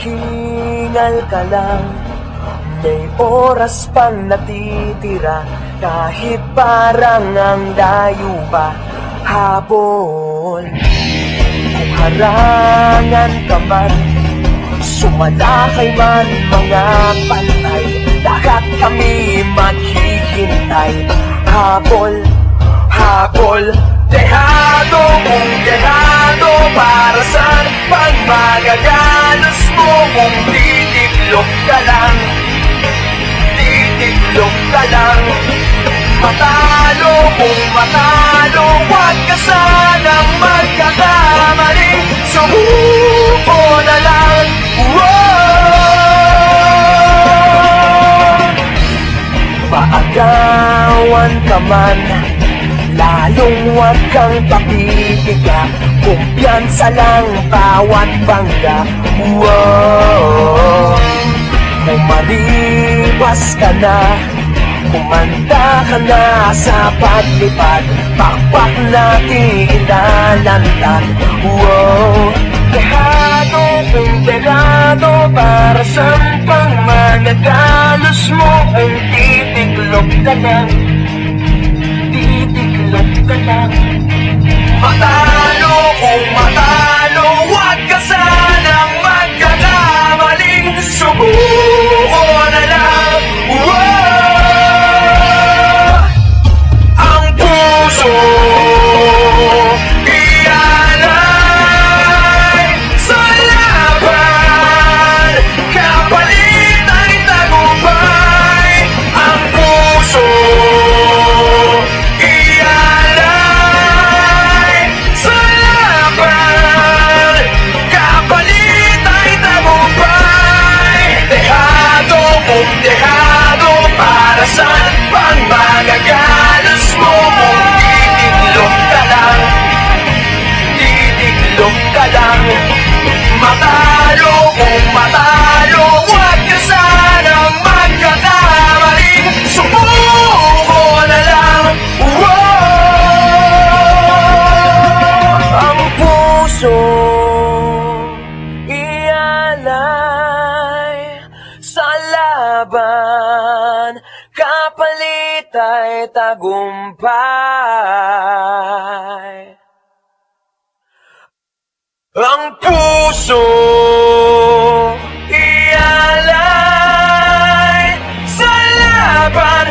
Maghingal ka lang, may oras pang natitira, kahit parang ang layo pa, habol. Kung harangan ka man, sumalakay man mga pantay, lahat kami maghihintay. Habol, habol, dehado kung dehado, para saan pang magagalos mo kung titiklop ka lang, titiklop ka lang. Matalo kung matalo, huwag ka sanang magkakamali, sumuko na lang. Maagawan ka man, lalong huwag kang papipiga, kumpiyansa lang bawat bangga. Umalibas ka na, kumanta ka na sa paglipad, pakpak natin ilalantad. Dehado kung dehado, para saan pang magagalos mo ang titiklop ka lang, titiklop ka lang. Matalo kung matalo, huwag ka sanang magkakamaling, subuko na lang. Ang puso ialay sa laban, kapalit ay tagumpay. Ang puso ialay sa laban, kapalit ay tagumpay. Dehado kung dehado, para saan pang magagalos mo kung titiklop ka lang, titiklop ka lang. Matalo kung matalo, huwag ka sanang magkakamaling, sumuko na lang. Ang puso ialay sa laban, kapalit ay tagumpay. Ang puso ialay sa laban,